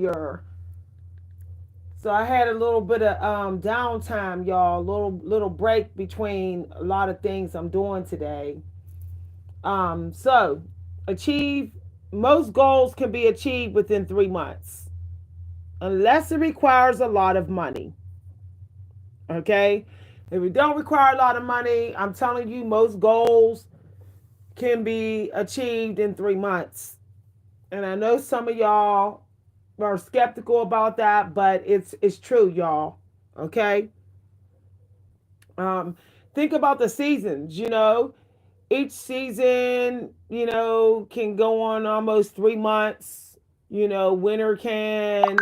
earlier. So I had a little bit of downtime, y'all. Little break between a lot of things I'm doing today. So achieve most goals can be achieved within 3 months, unless it requires a lot of money. Okay, if it don't require a lot of money, I'm telling you, most goals can be achieved in 3 months. And I know some of y'all are skeptical about that, but it's true, y'all. Okay. Um, think about the seasons. Each season, can go on almost 3 months. Winter can,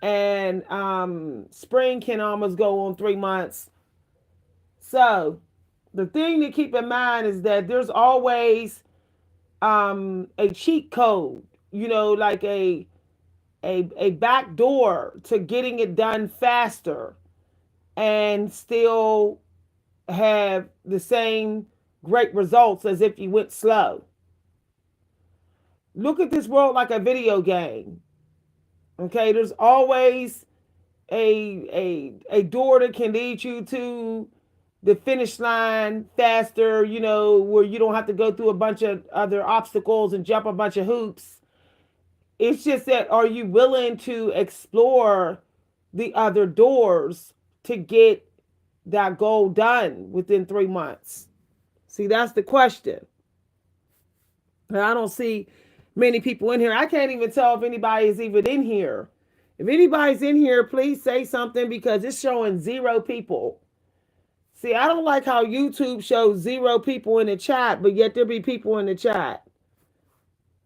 and spring can almost go on 3 months. So the thing to keep in mind is that there's always a cheat code. Like a back door to getting it done faster and still have the same great results as if you went slow. Look at this world like a video game. Okay, there's always a door that can lead you to the finish line faster, where you don't have to go through a bunch of other obstacles and jump a bunch of hoops. It's just that, are you willing to explore the other doors to get that goal done within 3 months? See, that's the question. And I don't see many people in here. I can't even tell if anybody is even in here. If anybody's in here, please say something because it's showing zero people. See, I don't like how YouTube shows zero people in the chat, but yet there be people in the chat.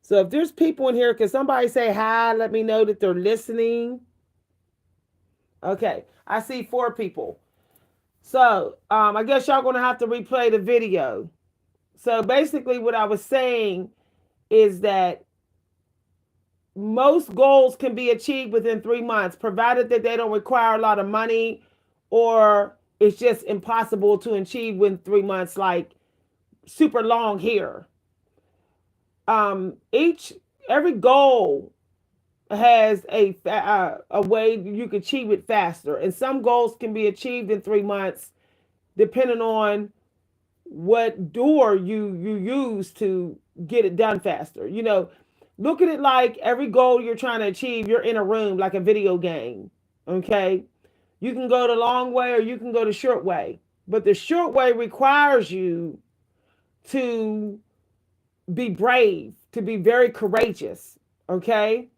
So if there's people in here, can somebody say hi? Let me know that they're listening. Okay, I see 4 people. So I guess y'all gonna have to replay the video. So basically, what I was saying is that most goals can be achieved within 3 months, provided that they don't require a lot of money, or it's just impossible to achieve within 3 months, like super long here. Each every goal has a way you can achieve it faster, and some goals can be achieved in 3 months, depending on what door you use to get it done faster. Look at it like every goal you're trying to achieve, you're in a room like a video game. Okay, you can go the long way or you can go the short way, but the short way requires you to be brave, to be very courageous. Okay,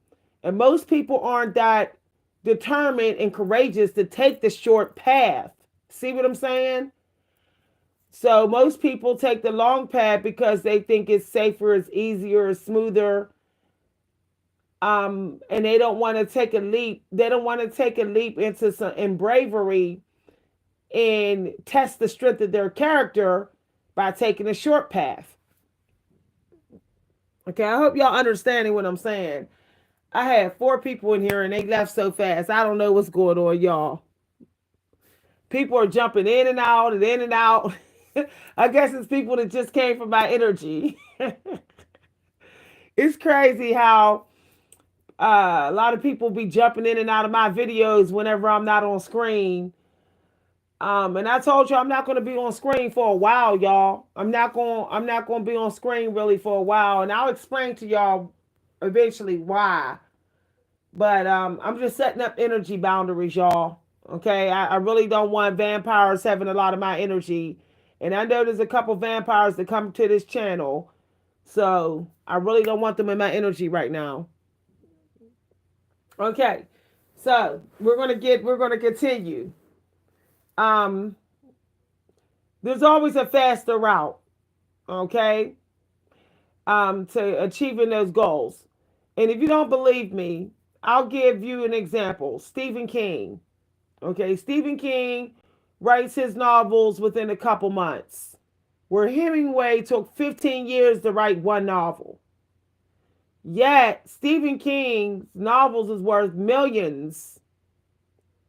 and most people aren't that determined and courageous to take the short path. See what I'm saying? So most people take the long path because they think it's safer, it's easier, it's smoother. And they don't want to take a leap. They don't want to take a leap into some in bravery and test the strength of their character by taking a short path. Okay, I hope y'all understanding what I'm saying. I had 4 people in here and they left so fast. I don't know what's going on, y'all. People are jumping in and out and in and out. I guess it's people that just came from my energy. It's crazy how a lot of people be jumping in and out of my videos whenever I'm not on screen. And I told you I'm not going to be on screen for a while, y'all. I'm not going to be on screen really for a while, and I'll explain to y'all eventually why. But I'm just setting up energy boundaries, y'all. Okay, I really don't want vampires having a lot of my energy, and I know there's a couple vampires that come to this channel, so I really don't want them in my energy right now. Okay, so we're gonna continue. Um, there's always a faster route. Okay, to achieving those goals. And if you don't believe me, I'll give you an example. Stephen King. Okay, Stephen King writes his novels within a couple months, where Hemingway took 15 years to write one novel. Yet Stephen King's novels is worth millions.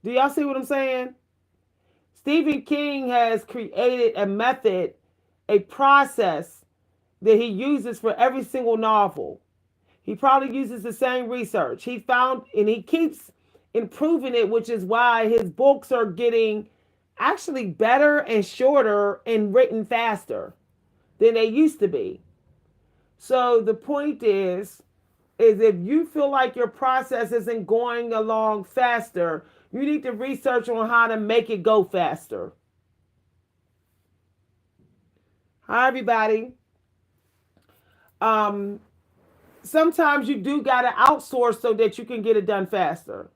Do y'all see what I'm saying? Stephen King has created a method, a process that he uses for every single novel. He probably uses the same research. He found, and he keeps improving it, which is why his books are getting actually better and shorter and written faster than they used to be. So the point is if you feel like your process isn't going along faster, you need to research on how to make it go faster. Hi, everybody. Um, Sometimes you do got to outsource so that you can get it done faster.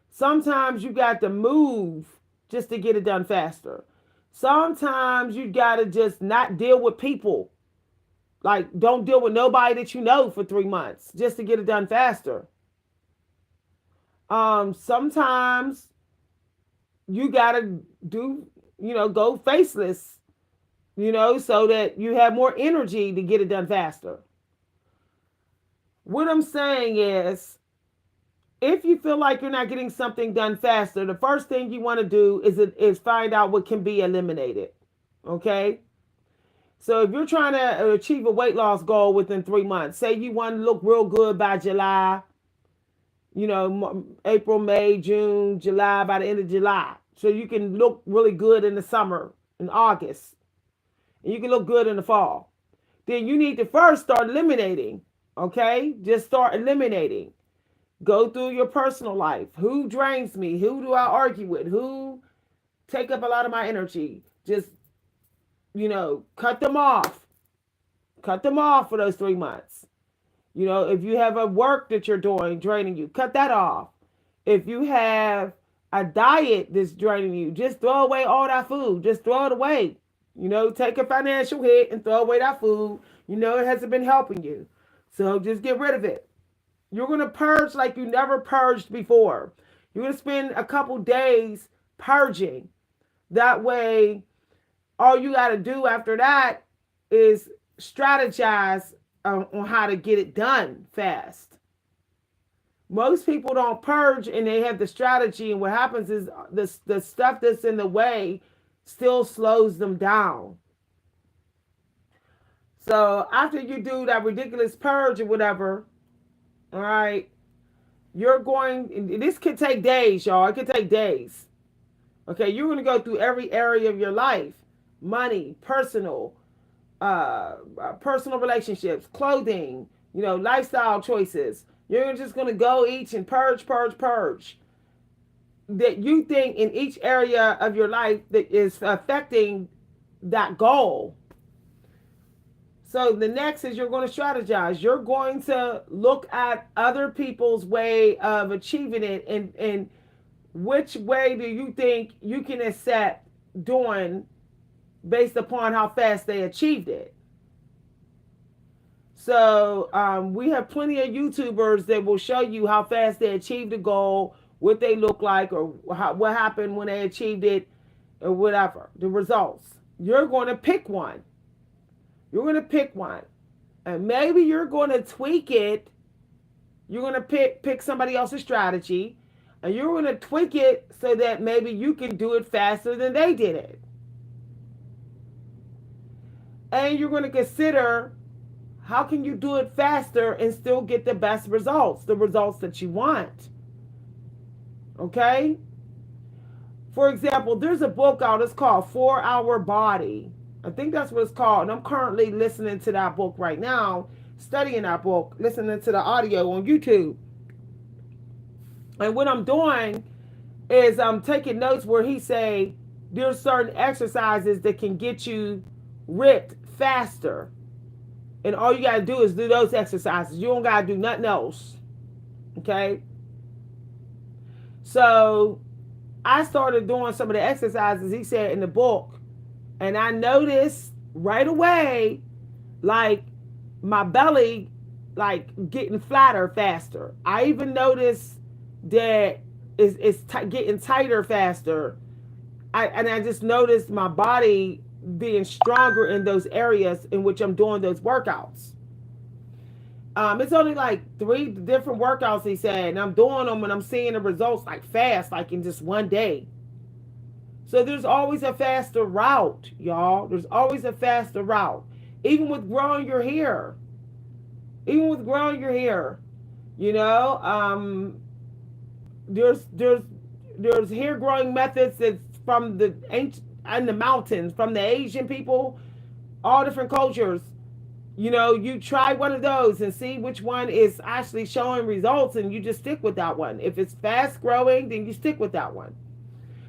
Sometimes you got to move just to get it done faster. Sometimes you got to just not deal with people. Like, don't deal with nobody that you know for 3 months just to get it done faster. Sometimes you got to do, go faceless, so that you have more energy to get it done faster. What I'm saying if you feel like you're not getting something done faster, the first thing you want to do is find out what can be eliminated. Okay? So if you're trying to achieve a weight loss goal within 3 months, say you want to look real good by July, April, May, June, July, by the end of July. So you can look really good in the summer, in August, and you can look good in the fall. Then you need to first start eliminating. Okay? Just start eliminating. Go through your personal life. Who drains me? Who do I argue with? Who take up a lot of my energy? Just, cut them off. Cut them off for those 3 months. If you have a work that you're doing draining you, cut that off. If you have a diet that's draining you, just throw away all that food. Just throw it away. Take a financial hit and throw away that food. It hasn't been helping you. So just get rid of it. You're going to purge like you never purged before. You're going to spend a couple days purging. That way, all you got to do after that is strategize on how to get it done fast. Most people don't purge and they have the strategy, and what happens is the stuff that's in the way still slows them down. So after you do that ridiculous purge or whatever, all right, this could take days, y'all. It could take days. Okay, you're going to go through every area of your life: money, personal relationships, clothing, lifestyle choices. You're just going to go each and purge that you think in each area of your life that is affecting that goal. So the next is you're going to strategize. You're going to look at other people's way of achieving it, and which way do you think you can accept doing based upon how fast they achieved it. So we have plenty of YouTubers that will show you how fast they achieved the goal, what they look like, or what happened when they achieved it, or whatever, the results. You're going to pick one. You're going to pick one. And maybe you're going to tweak it. You're going to pick somebody else's strategy. And you're going to tweak it so that maybe you can do it faster than they did it. And you're going to consider how can you do it faster and still get the best results, the results that you want. Okay? For example, there's a book out. It's called 4-Hour Body. I think that's what it's called. And I'm currently listening to that book right now, studying that book, listening to the audio on YouTube. And what I'm doing is I'm taking notes where he say there's certain exercises that can get you ripped faster. And all you got to do is do those exercises. You don't got to do nothing else. Okay? So I started doing some of the exercises he said in the book. And I noticed right away, like, my belly, like, getting flatter faster. I even noticed that it's getting tighter faster. I just noticed my body being stronger in those areas in which I'm doing those workouts. It's only like 3 different workouts, he said, and I'm doing them and I'm seeing the results like fast, like in just one day. So there's always a faster route, y'all. There's always a faster route. Even with growing your hair. Even with growing your hair, you know, there's there's there's hair growing methods that's from the ancient and the mountains, from the Asian people, all different cultures. You know, you try one of those and see which one is actually showing results, and you just stick with that one. If it's fast growing, then you stick with that one.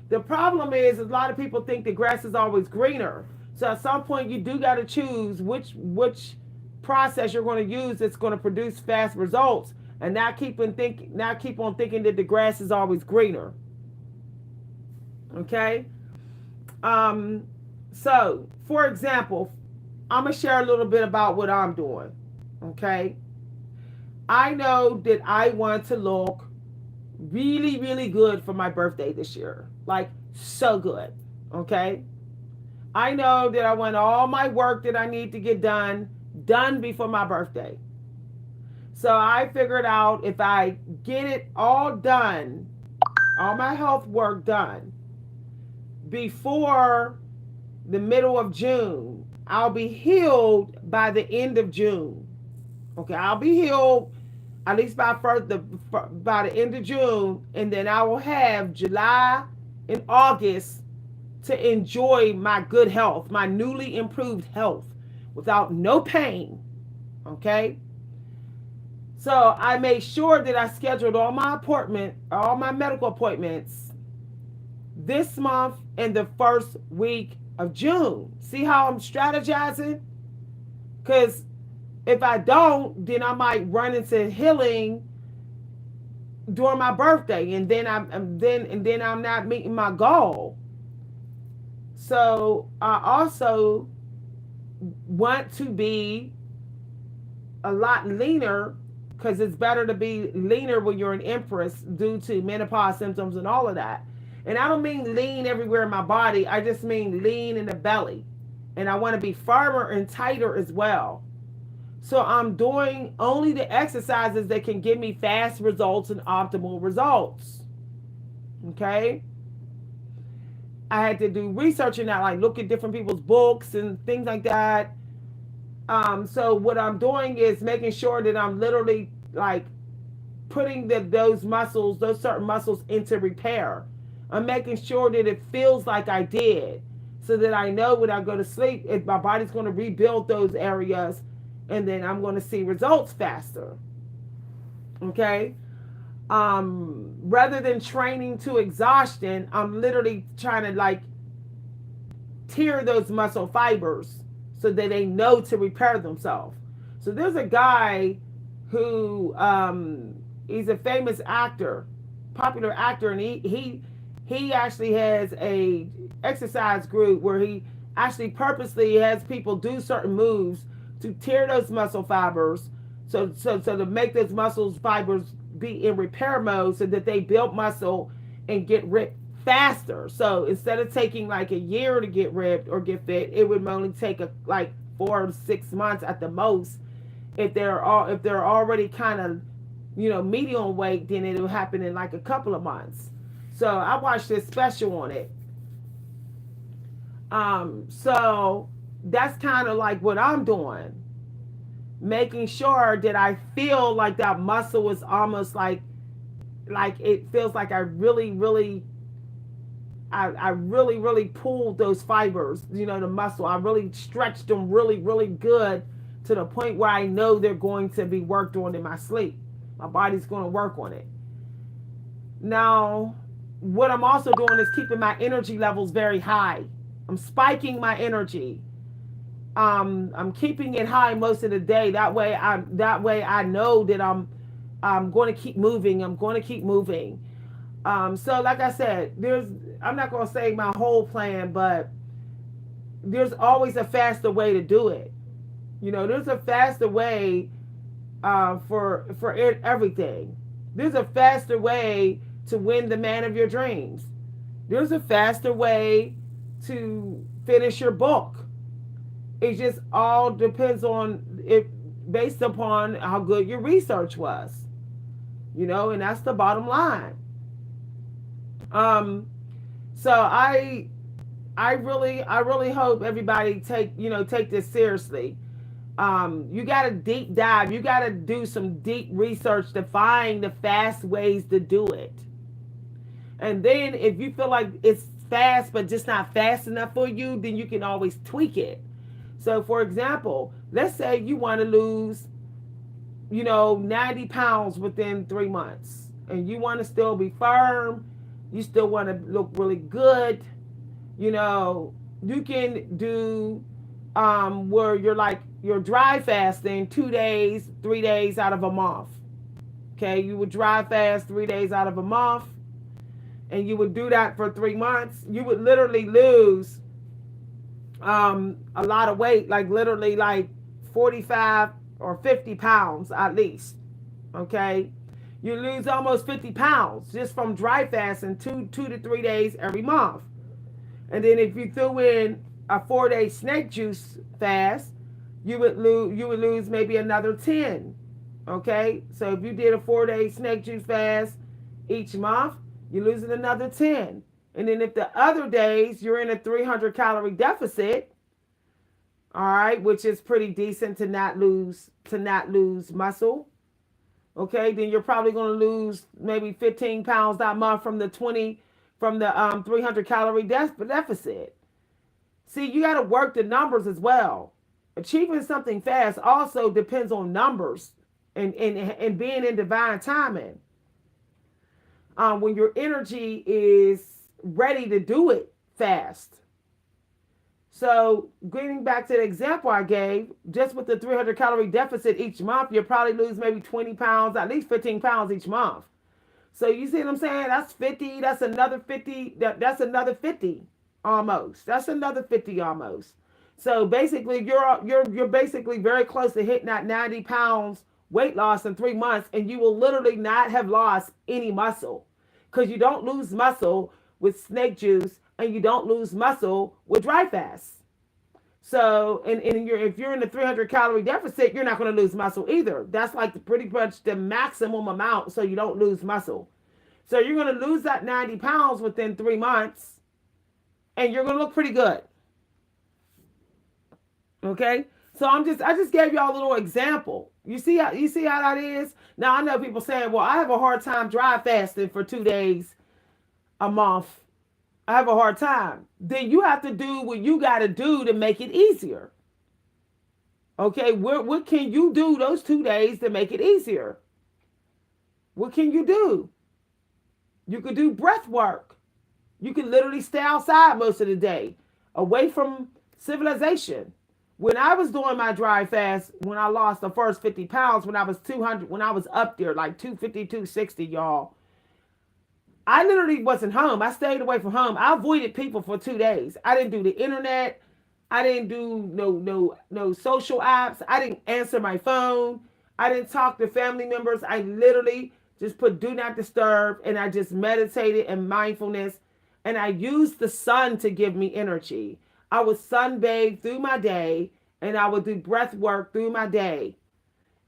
The problem is a lot of people think the grass is always greener. So at some point you do got to choose which process you're going to use that's going to produce fast results, and not keep on thinking that the grass is always greener. Okay? Um so, for example, I'm going to share a little bit about what I'm doing. Okay? I know that I want to look really, really good for my birthday this year. Like, so good. Okay? I know that I want all my work that I need to get done before my birthday. So I figured out if I get it all done, all my health work done, before the middle of June, I'll be healed by the end of June. Okay, I'll be healed at least by the end of June, and then I will have July and August to enjoy my good health, my newly improved health, without no pain. Okay, so I made sure that I scheduled all my medical appointments this month and the first week of June. See how I'm strategizing? Because if I don't, then I might run into healing during my birthday, and then I'm not meeting my goal. So I also want to be a lot leaner, because it's better to be leaner when you're an empress due to menopause symptoms and all of that. And I don't mean lean everywhere in my body. I just mean lean in the belly. And I want to be firmer and tighter as well. So I'm doing only the exercises that can give me fast results and optimal results. Okay? I had to do research in that, like look at different people's books and things like that. So what I'm doing is making sure that I'm literally like putting those certain muscles into repair. I'm making sure that it feels like I did, so that I know when I go to sleep, if my body's going to rebuild those areas, and then I'm going to see results faster. Okay. Rather than training to exhaustion, I'm literally trying to like tear those muscle fibers so that they know to repair themselves. So there's a guy who he's a famous actor, popular actor, and he actually has a exercise group where he actually purposely has people do certain moves to tear those muscle fibers, so to make those muscles fibers be in repair mode, so that they build muscle and get ripped faster. So instead of taking like a year to get ripped or get fit, it would only take like 4 to 6 months at the most. If they're already kind of, medium weight, then it'll happen in like a couple of months. So I watched this special on it. So that's kind of like what I'm doing, making sure that I feel like that muscle is almost like it feels like I really, really pulled those fibers, the muscle. I really stretched them really, really good, to the point where I know they're going to be worked on in my sleep. My body's going to work on it. Now, what I'm also doing is keeping my energy levels very high. I'm spiking my energy. I'm keeping it high most of the day. That way I know that I'm going to keep moving. I'm going to keep moving. So like I said, I'm not going to say my whole plan, but there's always a faster way to do it. There's a faster way for everything. There's a faster way to win the man of your dreams. There's a faster way to finish your book. It just all depends on it, based upon how good your research was. And that's the bottom line. So I really hope everybody take this seriously. You got to deep dive. You got to do some deep research to find the fast ways to do it. And then if you feel like it's fast but just not fast enough for you, then you can always tweak it. So for example, let's say you want to lose, 90 pounds within 3 months, and you want to still be firm, you still want to look really good, you know, you can do where you're dry fasting 2 days, 3 days out of a month. Okay, you would dry fast 3 days out of a month, and you would do that for 3 months. You would literally lose a lot of weight, like literally like 45 or 50 pounds at least. Okay, you lose almost 50 pounds just from dry fasting 2 to 3 days every month. And then if you threw in a 4 day snake juice fast, you would lose maybe another 10. Okay, so if you did a 4 day snake juice fast each month, you're losing another 10. And then if the other days you're in a 300 calorie deficit, all right, which is pretty decent to not lose muscle. Okay, then you're probably going to lose maybe 15 pounds that month from the 300 calorie deficit. See, you got to work the numbers as well. Achieving something fast also depends on numbers and being in divine timing. When your energy is ready to do it fast. So, getting back to the example I gave, just with the 300 calorie deficit each month, you'll probably lose maybe 20 pounds, at least 15 pounds each month. So, you see what I'm saying? That's 50, that's another 50, that's another 50 almost. That's another 50 almost. So, basically, you're basically very close to hitting that 90 pounds weight loss in 3 months, and you will literally not have lost any muscle because you don't lose muscle with snake juice and you don't lose muscle with dry fast. So, if you're in the 300 calorie deficit, you're not going to lose muscle either. That's like pretty much the maximum amount, so you don't lose muscle. So you're going to lose that 90 pounds within 3 months, and you're going to look pretty good. Okay. So I just gave y'all a little example. You see how that is. Now I know people saying, well, I have a hard time dry fasting for 2 days a month. I have a hard time. Then you have to do what you got to do to make it easier. Okay, what can you do those 2 days to make it easier? What can you do? You could do breath work. You can literally stay outside most of the day, away from civilization. When I was doing my dry fast, when I lost the first 50 pounds, when I was 200, when I was up there, like 250, 260, y'all, I literally wasn't home. I stayed away from home. I avoided people for 2 days. I didn't do the internet. I didn't do no social apps. I didn't answer my phone. I didn't talk to family members. I literally just put do not disturb, and I just meditated and mindfulness, and I used the sun to give me energy. I would sunbathe through my day, and I would do breath work through my day,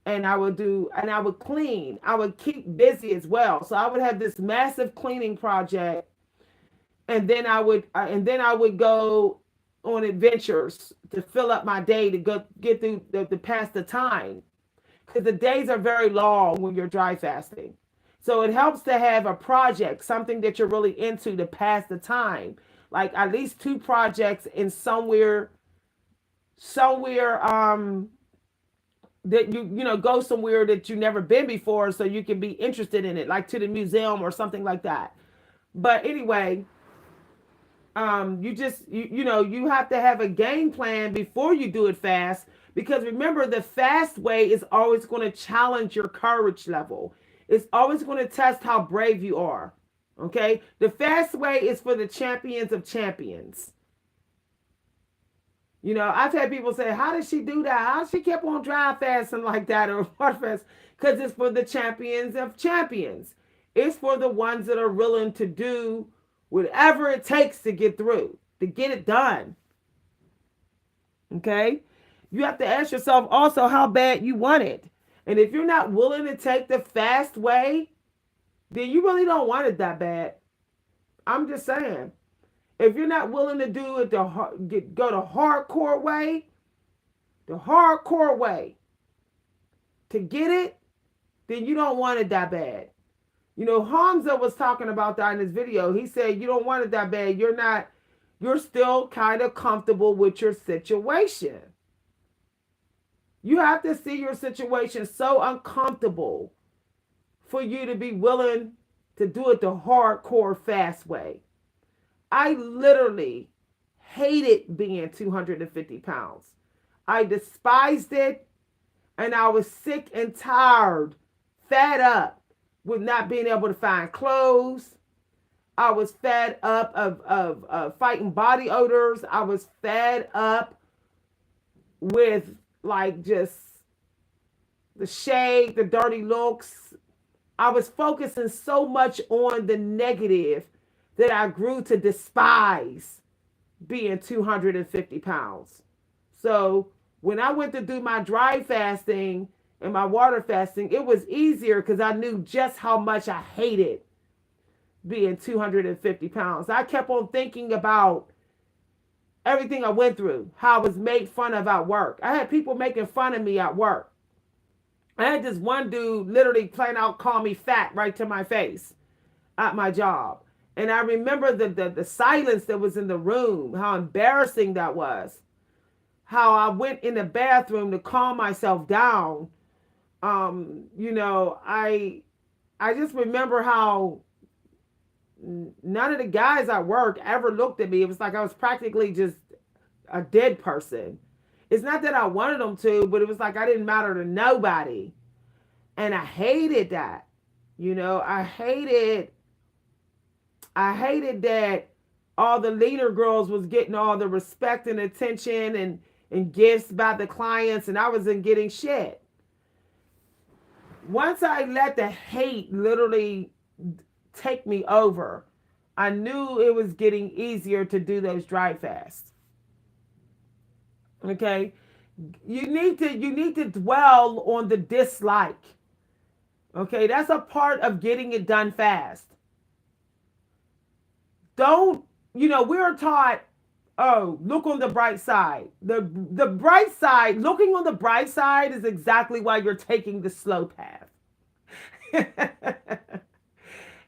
and I would clean. I would keep busy as well. So I would have this massive cleaning project, and then I would go on adventures to fill up my day to go get through the pass the time, because the days are very long when you're dry fasting. So it helps to have a project, something that you're really into to pass the time, like at least two projects in somewhere that you go somewhere that you've never been before, so you can be interested in it, like to the museum or something like that. But anyway, you have to have a game plan before you do it fast, because remember, the fast way is always going to challenge your courage level. It's always going to test how brave you are. Okay, the fast way is for the champions of champions. I've had people say, how did she do that? How she kept on dry fasting like that or what fast? Because it's for the champions of champions. It's for the ones that are willing to do whatever it takes to get through, to get it done. Okay? You have to ask yourself also how bad you want it. And if you're not willing to take the fast way, then you really don't want it that bad. I'm just saying. If you're not willing to do it go the hardcore way, the hardcore way to get it, then you don't want it that bad. You know, Hamza was talking about that in his video. He said, you don't want it that bad. You're still kind of comfortable with your situation. You have to see your situation so uncomfortable for you to be willing to do it the hardcore fast way. I literally hated being 250 pounds. I despised it, and I was sick and tired, fed up with not being able to find clothes. I was fed up of fighting body odors. I was fed up with like just the shade, the dirty looks. I was focusing so much on the negative that I grew to despise being 250 pounds. So when I went to do my dry fasting and my water fasting, it was easier because I knew just how much I hated being 250 pounds. I kept on thinking about everything I went through, how I was made fun of at work. I had people making fun of me at work. I had this one dude literally plain out call me fat right to my face at my job. And I remember the silence that was in the room, how embarrassing that was. How I went in the bathroom to calm myself down. You know, I just remember how none of the guys at work ever looked at me. It was like I was practically just a dead person. It's not that I wanted them to, but it was like I didn't matter to nobody. And I hated that. You know, I hated that all the leader girls was getting all the respect and attention and gifts by the clients, and I wasn't getting shit. Once I let the hate literally take me over, I knew it was getting easier to do those dry fasts. Okay? You need to dwell on the dislike. Okay? That's a part of getting it done fast. Don't, you know, we're taught, oh, look on the bright side. The bright side, looking on the bright side is exactly why you're taking the slow path.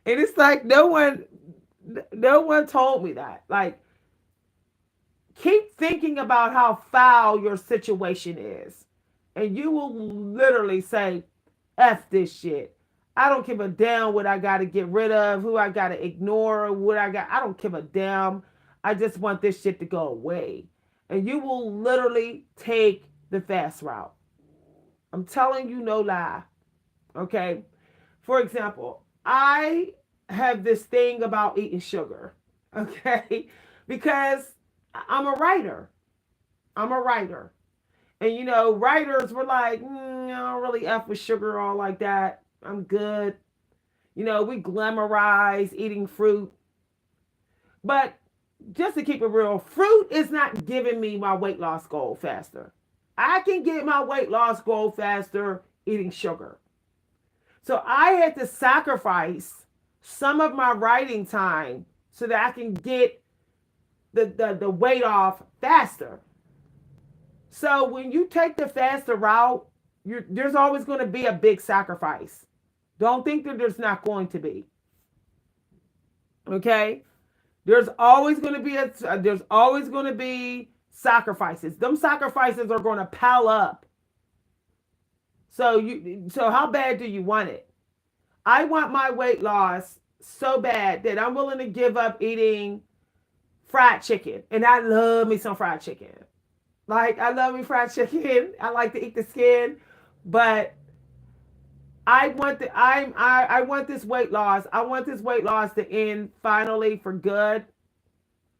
And it's like no one told me that. Like, keep thinking about how foul your situation is. And you will literally say, F this shit. I don't give a damn what I got to get rid of, who I got to ignore, what I got. I don't give a damn. I just want this shit to go away. And you will literally take the fast route. I'm telling you no lie. Okay? For example, I have this thing about eating sugar. Okay? Because I'm a writer. And you know, writers were like, I don't really F with sugar all like that. I'm good. You know, we glamorize eating fruit. But just to keep it real, fruit is not giving me my weight loss goal faster. I can get my weight loss goal faster eating sugar. So I had to sacrifice some of my writing time so that I can get the weight off faster. So when you take the faster route, there's always going to be a big sacrifice. Don't think that there's not going to be. Okay? There's always going to be sacrifices. Them sacrifices are going to pile up. So how bad do you want it? I want my weight loss so bad that I'm willing to give up eating fried chicken. And I love me some fried chicken. Like, I love me fried chicken. I like to eat the skin, but I want this weight loss. I want this weight loss to end finally for good.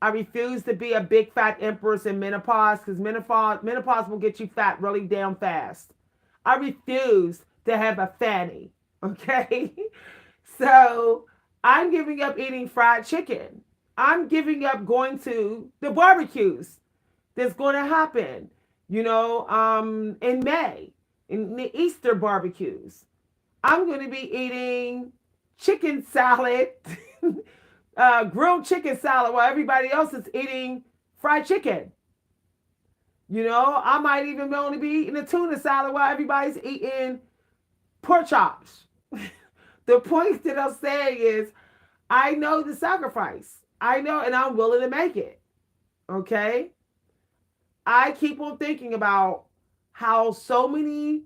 I refuse to be a big fat empress in menopause because menopause will get you fat really damn fast. I refuse to have a fanny. Okay? So I'm giving up eating fried chicken. I'm giving up going to the barbecues that's going to happen, you know, in May, in the Easter barbecues. I'm going to be eating chicken salad, grilled chicken salad, while everybody else is eating fried chicken. I might even only be eating a tuna salad while everybody's eating pork chops. The point that I'm saying is, I know the sacrifice. I know, and I'm willing to make it. Okay? I keep on thinking about how so many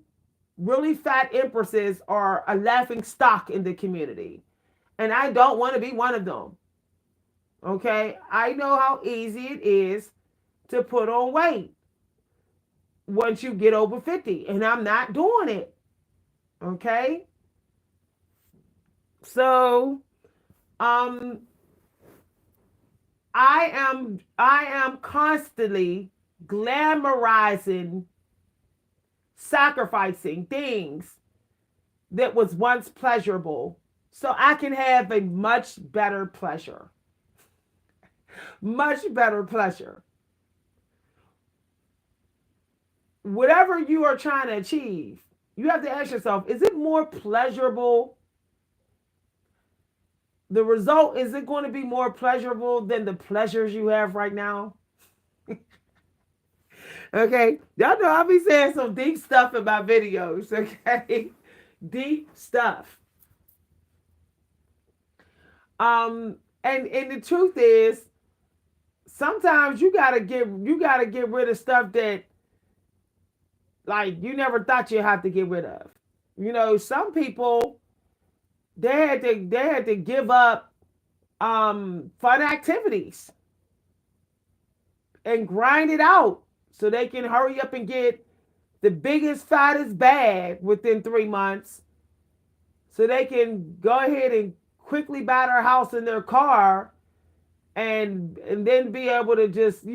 really fat empresses are a laughing stock in the community. And I don't want to be one of them. Okay? I know how easy it is to put on weight once you get over 50, and I'm not doing it. Okay? So, um I am constantly glamorizing sacrificing things that was once pleasurable so I can have a much better pleasure. Much better pleasure. Whatever you are trying to achieve, you have to ask yourself, is it more pleasurable? The result, is it going to be more pleasurable than the pleasures you have right now? Okay. Y'all know I'll be saying some deep stuff in my videos. Okay. Deep stuff. And the truth is, sometimes you gotta get rid of stuff that, like, you never thought you had to get rid of. Some people, they had to give up fun activities and grind it out so they can hurry up and get the biggest fattest bag within 3 months, so they can go ahead and quickly buy their house and their car, and then be able to just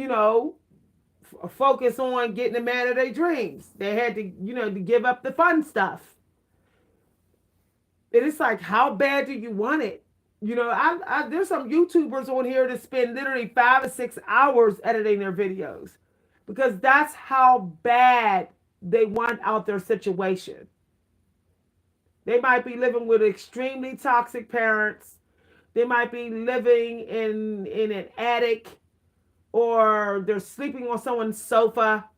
focus on getting the man of their dreams. They had to to give up the fun stuff. And it's like, how bad do you want it? There's some YouTubers on here that spend literally 5 or 6 hours editing their videos because that's how bad they want out their situation. They might be living with extremely toxic parents. They might be living in an attic, or they're sleeping on someone's sofa,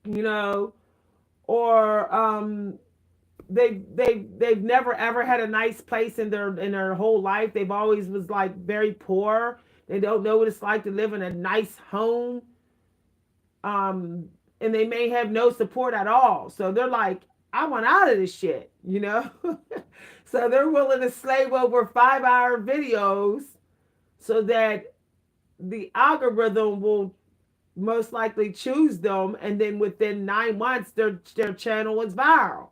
you know, or they've never ever had a nice place in their whole life. They've always was like very poor. They don't know what it's like to live in a nice home. And they may have no support at all. So they're like, I want out of this shit. So they're willing to slave over 5-hour videos so that the algorithm will most likely choose them, and then within 9 months their channel is viral.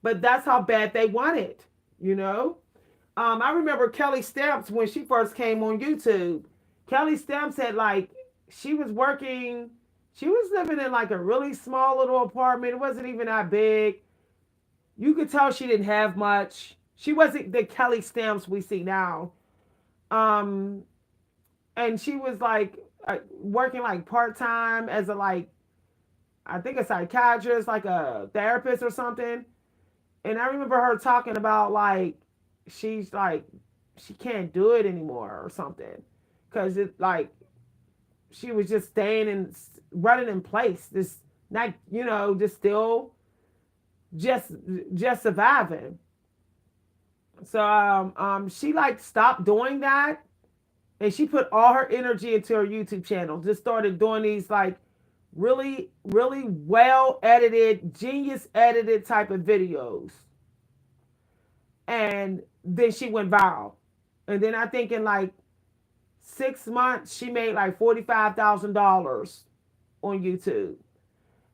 But that's how bad they want it, you know. I remember Kelly Stamps when she first came on YouTube. Kelly Stamps had she was working, she was living in like a really small little apartment. It wasn't even that big. You could tell she didn't have much. She wasn't the Kelly Stamps we see now. Um, and she was working like part time as I think a psychiatrist, like a therapist or something. And I remember her talking about she's she can't do it anymore or something, because it she was just staying and running in place, just not just still just surviving. So she stopped doing that, and she put all her energy into her YouTube channel. Just started doing these really really well edited, genius edited type of videos, and then she went viral. And then I think in 6 months she made like $45,000 on YouTube.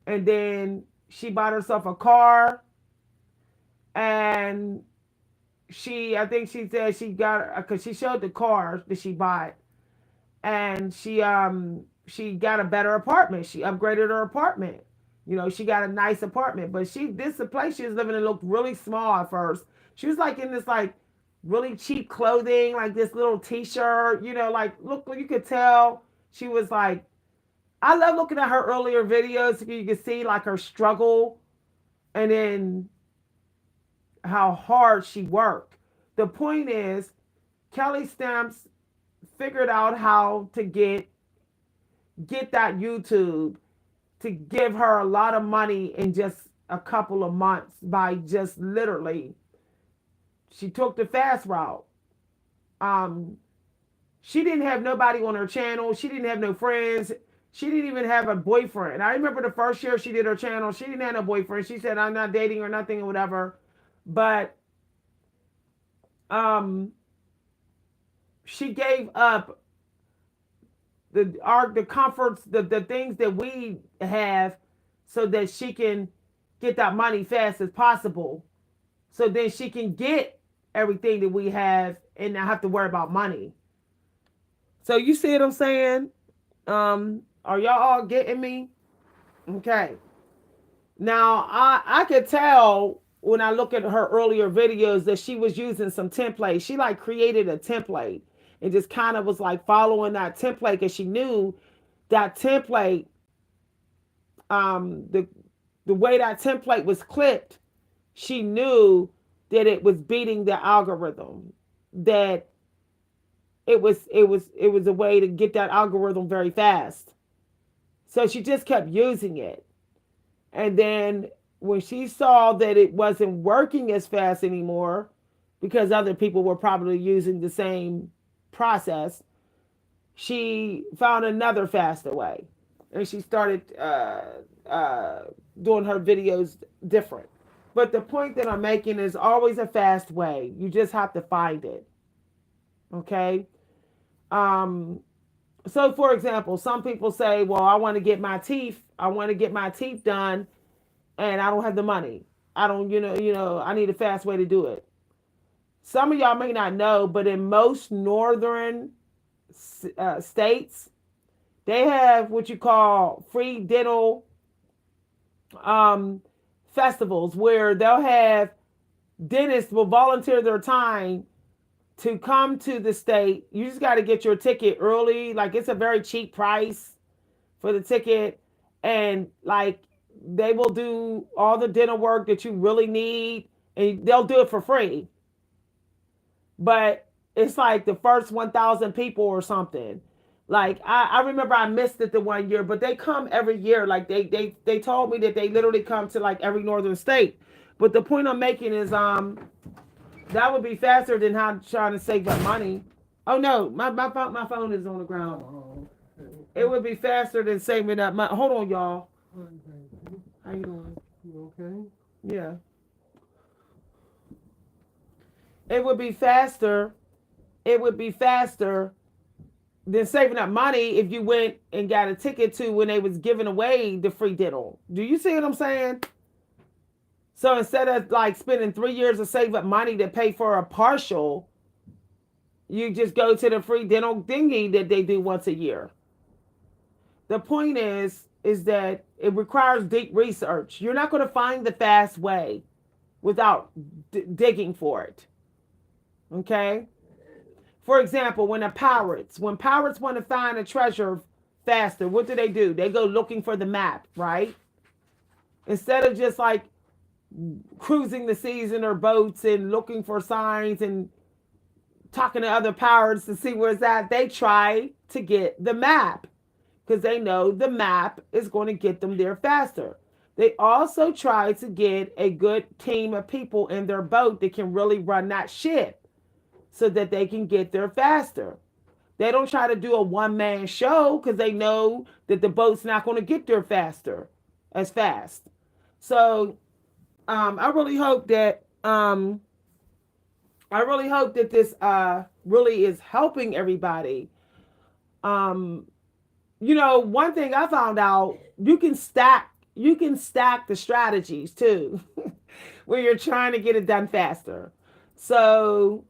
And then she bought herself a car, and I think she said she got, because she showed the car that she bought, and she got a better apartment. She upgraded her apartment. She got a nice apartment, but the place she was living in looked really small at first. She was in this really cheap clothing, like this little t-shirt, look, you could tell she was I love looking at her earlier videos. You can see her struggle, and then how hard she worked. The point is, Kelly Stamps figured out how to get get that YouTube to give her a lot of money in just a couple of months by just literally, she took the fast route. Um, she didn't have nobody on her channel. She didn't have no friends. She didn't even have a boyfriend. I remember the first year she did her channel, she didn't have no boyfriend. She said, I'm not dating or nothing or whatever. But um, she gave up the comforts, the things that we have so that she can get that money fast as possible. So then she can get everything that we have and not have to worry about money. So you see what I'm saying? Are y'all all getting me? Okay. Now I could tell when I look at her earlier videos that she was using some templates. She like created a template and just kind of was like following that template because she knew that template, the way that template was clipped, she knew that it was beating the algorithm. That it was a way to get that algorithm very fast. So she just kept using it. And then when she saw that it wasn't working as fast anymore, because other people were probably using the same process, she found another faster way. And she started uh, doing her videos different. But the point that I'm making is always a fast way. You just have to find it. Okay? Um, so, for example, some people say, well, I want to get my teeth done and I don't have the money. I don't, I need a fast way to do it. Some of y'all may not know, but in most northern states, they have what you call free dental um, festivals where they'll have dentists will volunteer their time to come to the state. You just got to get your ticket early. Like it's a very cheap price for the ticket. And like they will do all the dental work that you really need and they'll do it for free. But it's like the first 1,000 people or something. Like I remember I missed it the one year, but they come every year. Like they told me that they literally come to like every northern state. But the point I'm making is that would be faster than how trying to save up money. Oh no, my phone is on the ground. It would be faster than saving up money. Hold on, y'all. How you doing? You okay? Yeah. It would be faster. It would be faster than saving up money if you went and got a ticket to when they was giving away the free dental. Do you see what I'm saying? So instead of like spending 3 years to save up money to pay for a partial, you just go to the free dental thingy that they do once a year. The point is that it requires deep research. You're not going to find the fast way without digging for it. Okay? For example, when pirates want to find a treasure faster, what do? They go looking for the map, right? Instead of just like cruising the seas in their boats and looking for signs and talking to other pirates to see where it's at, they try to get the map because they know the map is going to get them there faster. They also try to get a good team of people in their boat that can really run that ship so that they can get there faster. They don't try to do a one-man show because they know that the boat's not going to get there as fast. So I really hope that this really is helping everybody. Um, one thing I found out, you can stack the strategies too when you're trying to get it done faster. So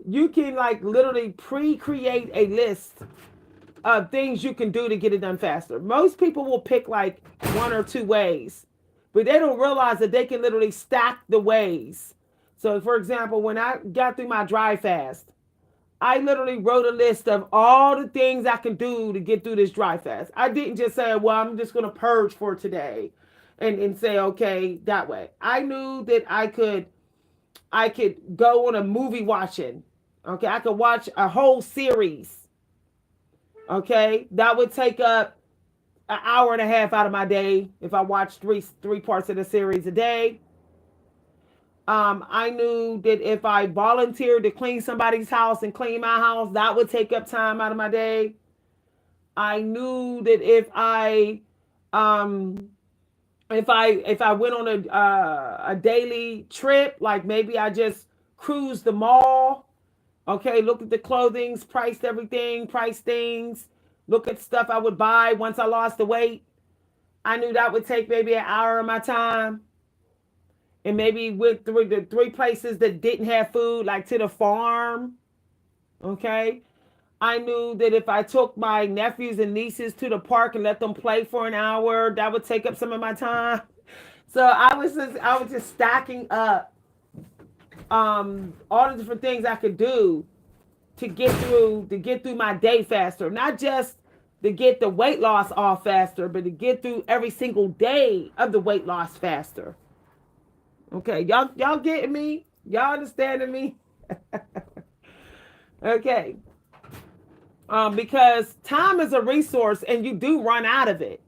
you can like literally pre-create a list of things you can do to get it done faster. Most people will pick like one or two ways, but they don't realize that they can literally stack the ways. So for example, when I got through my dry fast, I literally wrote a list of all the things I can do to get through this dry fast. I didn't just say, well, I'm just going to purge for today and say, okay, that way. I knew that I could go on a movie watching. Okay. I could watch a whole series. Okay. That would take up an hour and a half out of my day if I watch three parts of the series a day. I knew that if I volunteered to clean somebody's house and clean my house, that would take up time out of my day. I knew that um, if I went on a daily trip, like maybe I just cruised the mall, okay, look at the clothing, priced everything, price things, look at stuff I would buy once I lost the weight. I knew that would take maybe an hour of my time. And maybe went through the three places that didn't have food, like to the farm. Okay. I knew that if I took my nephews and nieces to the park and let them play for an hour, that would take up some of my time. So I was just stacking up all the different things I could do to get through my day faster. Not just to get the weight loss off faster, but to get through every single day of the weight loss faster. Okay, y'all getting me? Y'all understanding me? Okay. Because time is a resource and you do run out of it.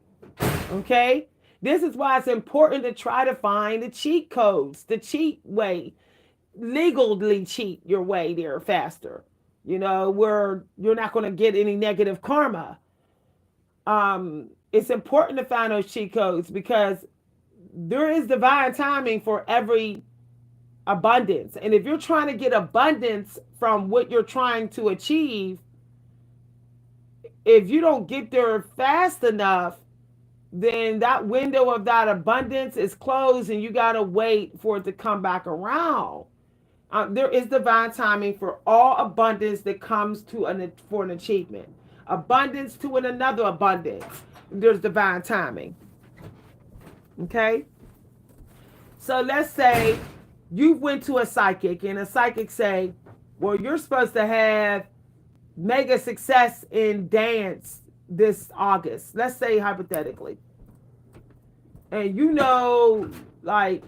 Okay? This is why it's important to try to find the cheat codes, the cheat way, legally cheat your way there faster. Where you're not going to get any negative karma. It's important to find those cheat codes because there is divine timing for every abundance. And if you're trying to get abundance from what you're trying to achieve, if you don't get there fast enough, then that window of that abundance is closed and you got to wait for it to come back around. There is divine timing for all abundance that comes for an achievement. Abundance to another abundance. There's divine timing. Okay? So let's say you went to a psychic and a psychic say, well, you're supposed to have mega success in dance this August. Let's say hypothetically. And like,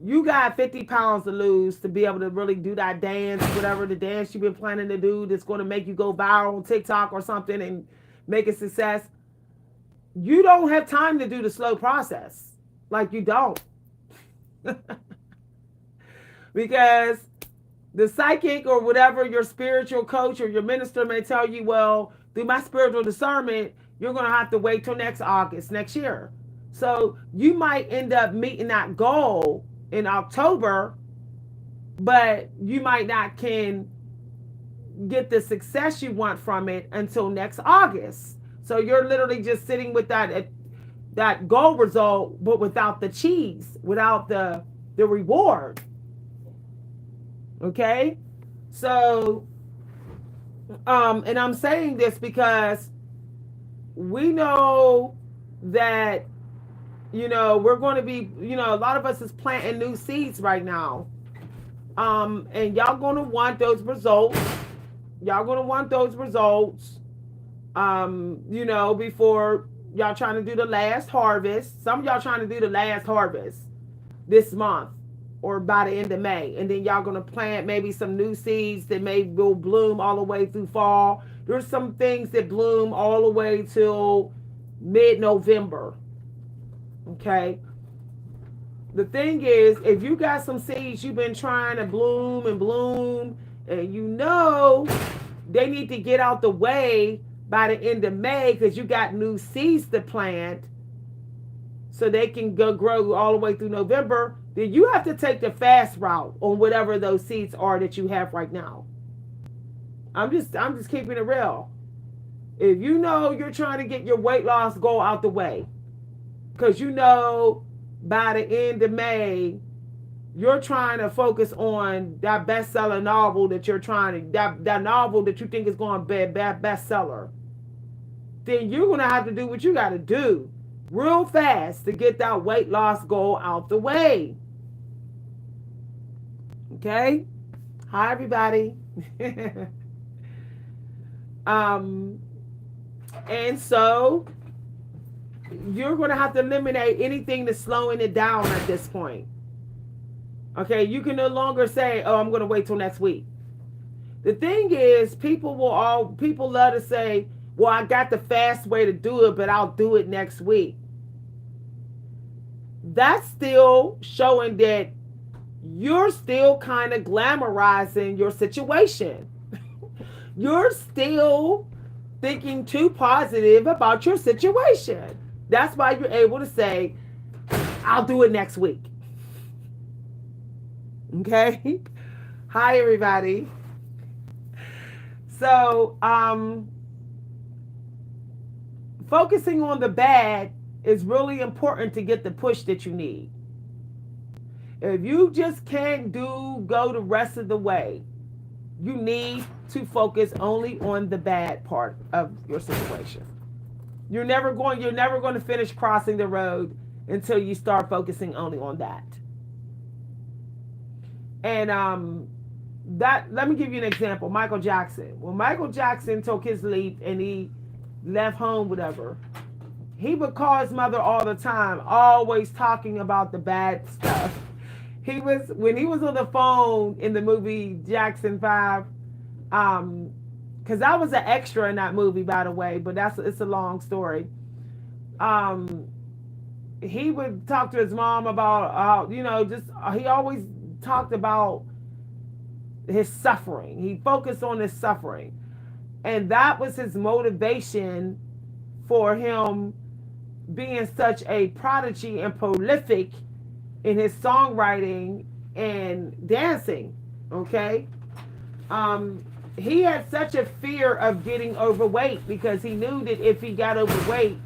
you got 50 pounds to lose to be able to really do that dance, whatever the dance you've been planning to do that's going to make you go viral on TikTok or something and make a success. You don't have time to do the slow process. Like, you don't. Because the psychic or whatever your spiritual coach or your minister may tell you, well, through my spiritual discernment, you're going to have to wait till next August, next year. So you might end up meeting that goal in October, but you might not can get the success you want from it until next August. So you're literally just sitting with that goal result, but without the cheese, without the reward. Okay? So, and I'm saying this because we know that, we're going to be, a lot of us is planting new seeds right now. And y'all going to want those results. Y'all going to want those results, before y'all trying to do the last harvest. Some of y'all trying to do the last harvest this month or by the end of May. And then y'all going to plant maybe some new seeds that will bloom all the way through fall. There's some things that bloom all the way till mid-November. Okay. The thing is, if you got some seeds you've been trying to bloom and bloom, and they need to get out the way by the end of May because you got new seeds to plant so they can go grow all the way through November, then you have to take the fast route on whatever those seeds are that you have right now. I'm just keeping it real. If you're trying to get your weight loss goal out the way, because by the end of May, you're trying to focus on that bestseller novel that novel that you think is going to be a bestseller, then you're going to have to do what you got to do real fast to get that weight loss goal out the way. Okay? Hi, everybody. And so you're going to have to eliminate anything that's slowing it down at this point. Okay, you can no longer say, oh, I'm going to wait till next week. The thing is, people love to say, Well, I got the fast way to do it, but I'll do it next week. That's still showing that you're still kind of glamorizing your situation. You're still thinking too positive about your situation. That's why you're able to say, I'll do it next week. Okay? Hi, everybody. So, focusing on the bad is really important to get the push that you need. If you just can't go the rest of the way, you need to focus only on the bad part of your situation. You're never going to finish crossing the road until you start focusing only on that. And that let me give you an example. Michael Jackson. When Michael Jackson took his leap and he left home, whatever, he would call his mother all the time, always talking about the bad stuff. When he was on the phone in the movie Jackson 5, because I was an extra in that movie, by the way, but it's a long story. Um, he would talk to his mom about just he always talked about his suffering. He focused on his suffering, and that was his motivation for him being such a prodigy and prolific in his songwriting and dancing. Okay. He had such a fear of getting overweight because he knew that if he got overweight,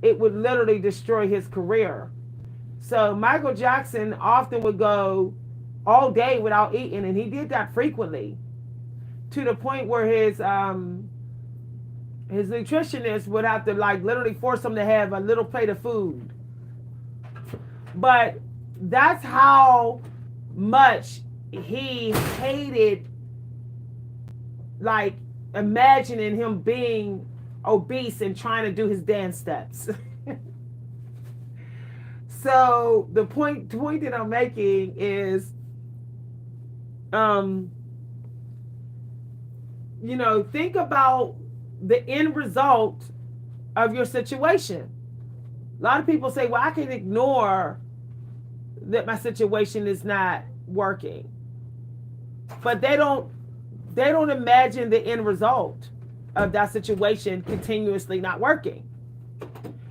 it would literally destroy his career. So Michael Jackson often would go all day without eating, and he did that frequently, to the point where his nutritionist would have to like literally force him to have a little plate of food. But that's how much he hated, like, imagining him being obese and trying to do his dance steps. So the point that I'm making is, think about the end result of your situation. A lot of people say, well, I can ignore that my situation is not working. But they don't imagine the end result of that situation continuously not working.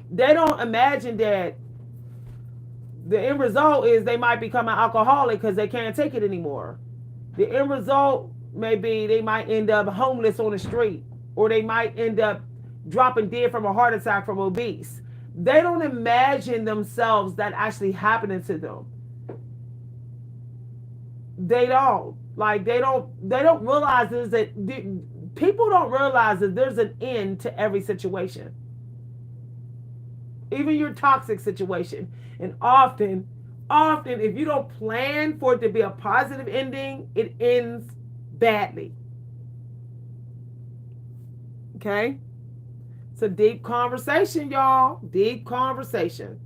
They don't imagine that the end result is they might become an alcoholic because they can't take it anymore. The end result may be they might end up homeless on the street, or they might end up dropping dead from a heart attack from obese. They don't imagine themselves that actually happening to them. They don't. Like, they don't realize is that people don't realize that there's an end to every situation. Even your toxic situation. And often, if you don't plan for it to be a positive ending, it ends badly. Okay? It's a deep conversation, y'all. Deep conversation.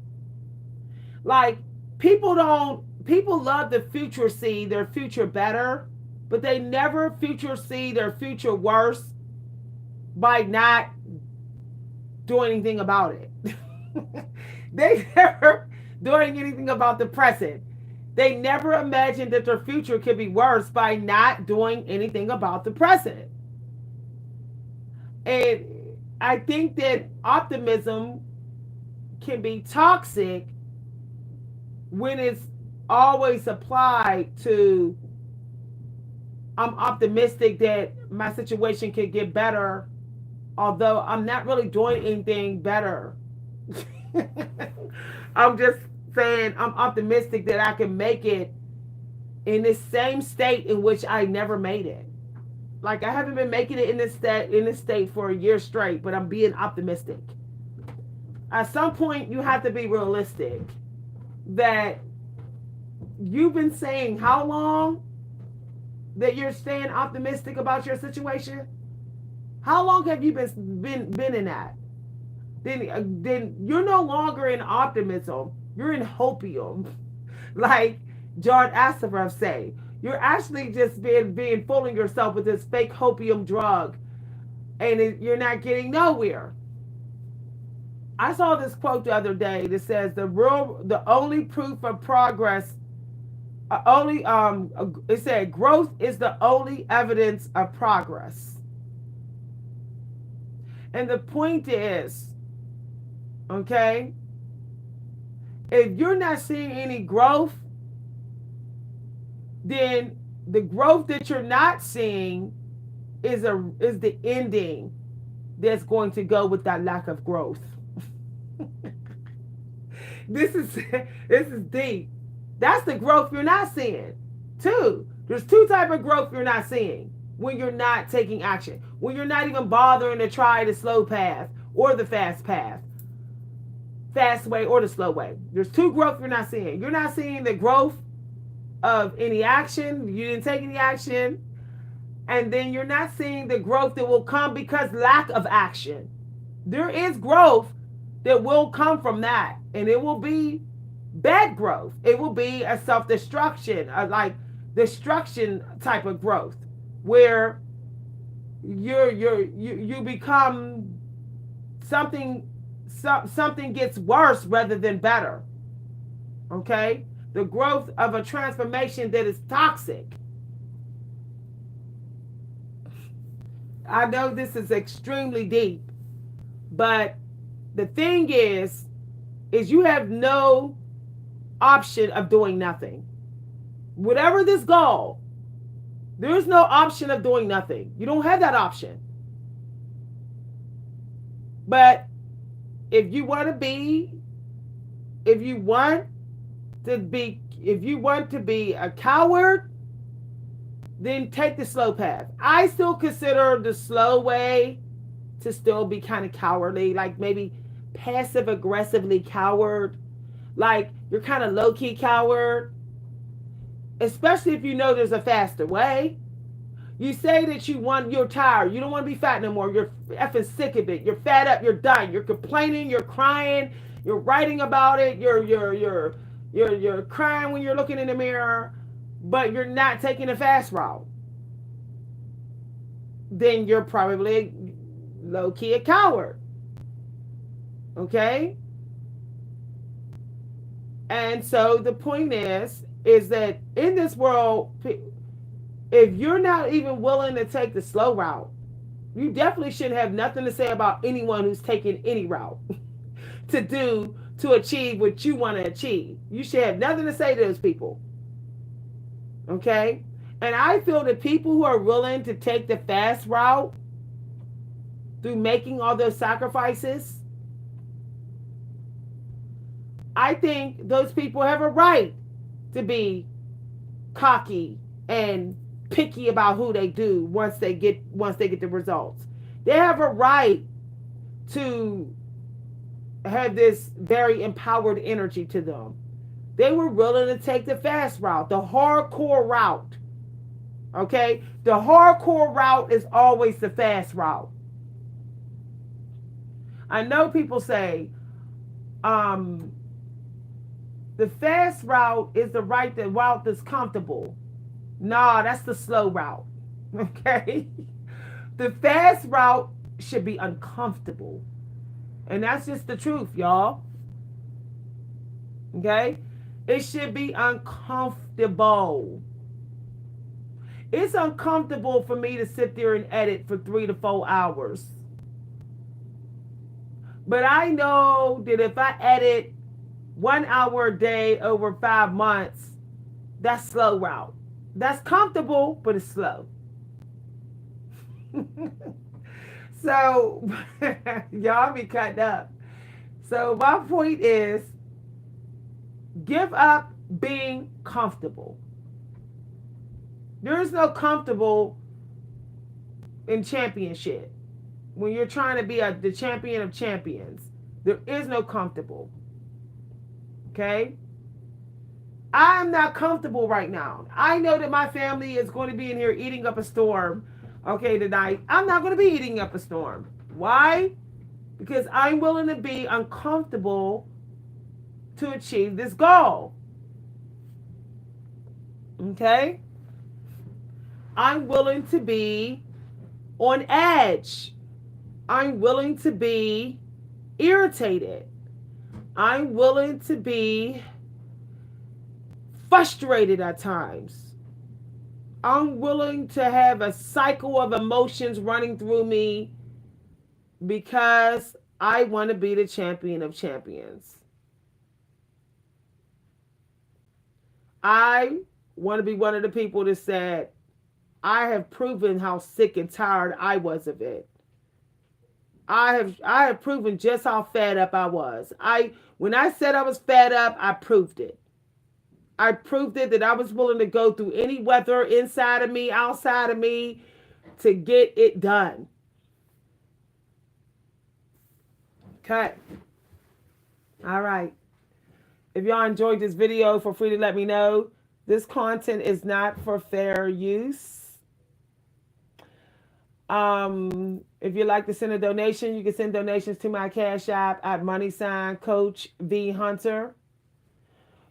Like, people love to future see their future better, but they never future see their future worse by not doing anything about it. They never doing anything about the present. They never imagine that their future could be worse by not doing anything about the present. And I think that optimism can be toxic when it's always applied to, I'm optimistic that my situation can get better, although I'm not really doing anything better. I'm just saying I'm optimistic that I can make it in this same state in which I never made it. Like, I haven't been making it in this state for a year straight, but I'm being optimistic. At some point, you have to be realistic that you've been saying how long that you're staying optimistic about your situation? How long have you been in that? Then you're no longer in optimism. You're in hopium. Like John Assaraf say. You're actually just being fooling yourself with this fake hopium drug. and you're not getting nowhere. I saw this quote the other day that says the only proof of progress, only it said growth is the only evidence of progress. And the point is, okay, if you're not seeing any growth, then the growth that you're not seeing is the ending that's going to go with that lack of growth. This is deep. That's the growth you're not seeing. There's two type of growth you're not seeing when you're not taking action. When you're not even bothering to try the slow path or the fast path. Fast way or the slow way. There's two growth you're not seeing. You're not seeing the growth of any action. You didn't take any action. And then you're not seeing the growth that will come because lack of action. There is growth that will come from that, and it will be bad growth. It will be a self-destruction, like destruction type of growth, where you become something. Something gets worse rather than better. Okay, the growth of a transformation that is toxic. I know this is extremely deep, but the thing is you have no option of doing nothing. Whatever this goal, there is no option of doing nothing. You don't have that option. But if you want to be a coward, then take the slow path. I still consider the slow way to still be kind of cowardly, like maybe passive aggressively coward, like you're kind of low key coward, especially if you know there's a faster way. You say that you're tired, you don't want to be fat no more, you're effing sick of it, you're fed up, you're done, you're complaining, you're crying, you're writing about it, you're crying when you're looking in the mirror, but you're not taking the fast route. Then you're probably low key a coward. Okay? And so the point is that in this world, if you're not even willing to take the slow route, you definitely shouldn't have nothing to say about anyone who's taking any route to achieve what you want to achieve. You should have nothing to say to those people. Okay? And I feel that people who are willing to take the fast route through making all those sacrifices, I think those people have a right to be cocky and picky about who they do once they get the results. They have a right to have this very empowered energy to them. They were willing to take the fast route, the hardcore route. Okay? The hardcore route is always the fast route. I know people say, the fast route is the route that's comfortable. Nah, that's the slow route. Okay? The fast route should be uncomfortable. And that's just the truth, y'all. Okay? It should be uncomfortable. It's uncomfortable for me to sit there and edit for 3 to 4 hours. But I know that if I edit 1 hour a day over 5 months, that's slow route. That's comfortable, but it's slow. So, y'all be cutting up. So, my point is, give up being comfortable. There is no comfortable in championship. When you're trying to be the champion of champions, there is no comfortable. Okay? I am not comfortable right now. I know that my family is going to be in here eating up a storm, okay, tonight. I'm not going to be eating up a storm. Why? Because I'm willing to be uncomfortable to achieve this goal. Okay? I'm willing to be on edge I'm willing to be irritated. I'm willing to be frustrated at times. I'm willing to have a cycle of emotions running through me because I want to be the champion of champions. I want to be one of the people that said, I have proven how sick and tired I was of it. I have proven just how fed up I was. When I said I was fed up, I proved it. I proved it that I was willing to go through any weather inside of me, outside of me to get it done. Okay. All right. If y'all enjoyed this video, feel free to let me know. This content is not for fair use. If you'd like to send a donation, you can send donations to my Cash App at Coach V Hunter.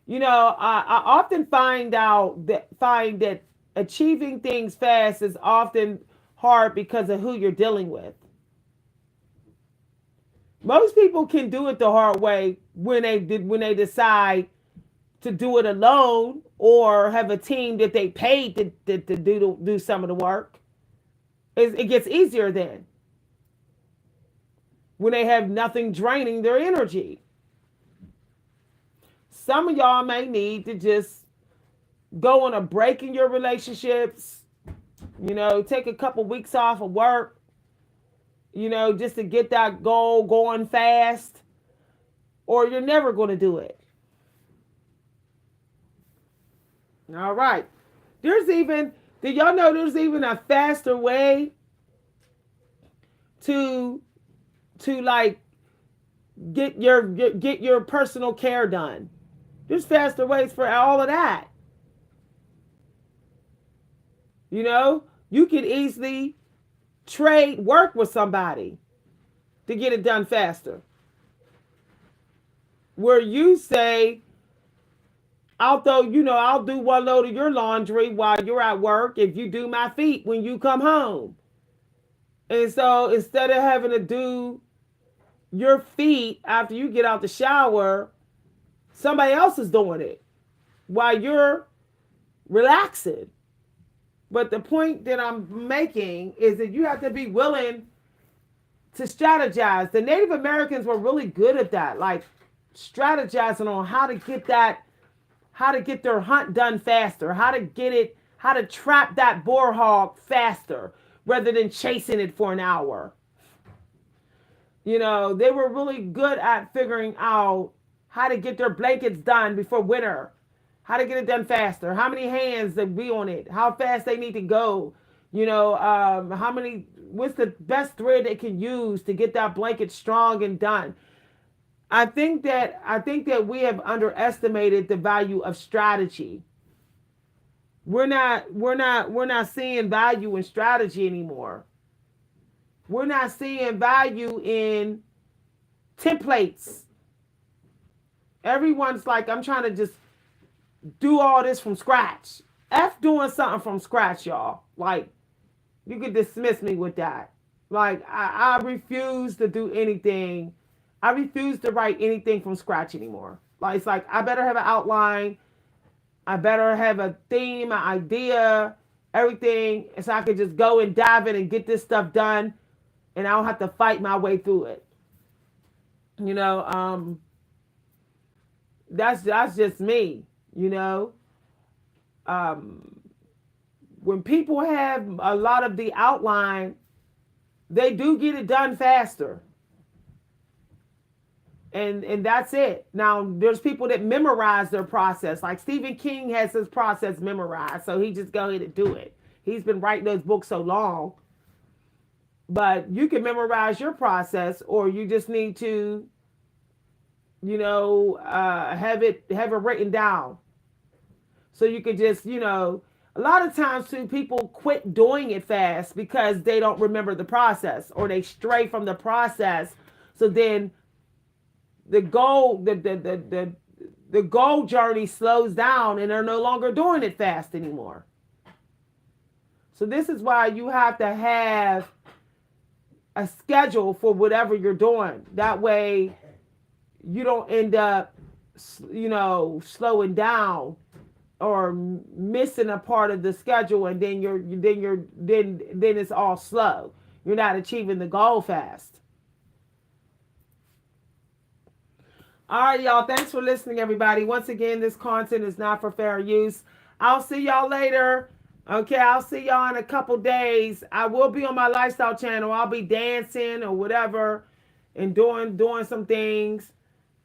You know, I often find that achieving things fast is often hard because of who you're dealing with. Most people can do it the hard way when they decide to do it alone or have a team that they paid to do some of the work. It gets easier then when they have nothing draining their energy. Some of y'all may need to just go on a break in your relationships, take a couple weeks off of work, just to get that goal going fast, or you're never going to do it. All right. Did y'all know there's even a faster way to like get your personal care done? There's faster ways for all of that. You could easily trade work with somebody to get it done faster. Where you say, I'll do one load of your laundry while you're at work if you do my feet when you come home. And so instead of having to do your feet after you get out the shower, somebody else is doing it while you're relaxing. But the point that I'm making is that you have to be willing to strategize. The Native Americans were really good at that, like strategizing on how to get their hunt done faster, how to trap that boar hog faster rather than chasing it for an hour. They were really good at figuring out how to get their blankets done before winter, how to get it done faster, how many hands to be on it, how fast they need to go, what's the best thread they can use to get that blanket strong and done. I think that we have underestimated the value of strategy. We're not seeing value in strategy anymore. We're not seeing value in templates. Everyone's like, I'm trying to just do all this from scratch. F doing something from scratch, y'all. Like, you could dismiss me with that. Like, I refuse to do anything. I refuse to write anything from scratch anymore. Like, it's like, I better have an outline. I better have a theme, an idea, everything. So I can just go and dive in and get this stuff done. And I don't have to fight my way through it. That's just me, when people have a lot of the outline, they do get it done faster. And that's it. Now, there's people that memorize their process. Like Stephen King has his process memorized, so he just go ahead and do it. He's been writing those books so long. But you can memorize your process, or you just need to, have it written down. So you could just, a lot of times too, people quit doing it fast because they don't remember the process, or they stray from the process. So then the goal journey slows down and they're no longer doing it fast anymore. So this is why you have to have a schedule for whatever you're doing. That way you don't end up, slowing down or missing a part of the schedule, and then it's all slow. You're not achieving the goal fast. All right, y'all. Thanks for listening, everybody. Once again, this content is not for fair use. I'll see y'all later. Okay, I'll see y'all in a couple days. I will be on my lifestyle channel. I'll be dancing or whatever and doing some things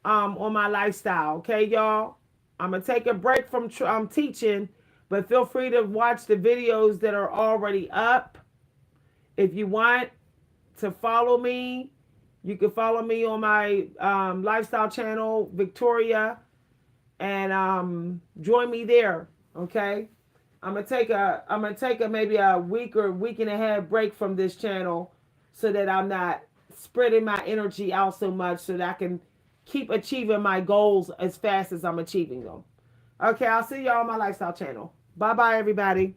on my lifestyle. Okay, y'all. I'm gonna take a break from teaching, but feel free to watch the videos that are already up. If you want to follow me, you can follow me on my lifestyle channel, Victoria, and join me there. Okay. I'm gonna take a maybe a week or week and a half break from this channel so that I'm not spreading my energy out so much, so that I can keep achieving my goals as fast as I'm achieving them. Okay, I'll see y'all on my lifestyle channel. Bye bye, everybody.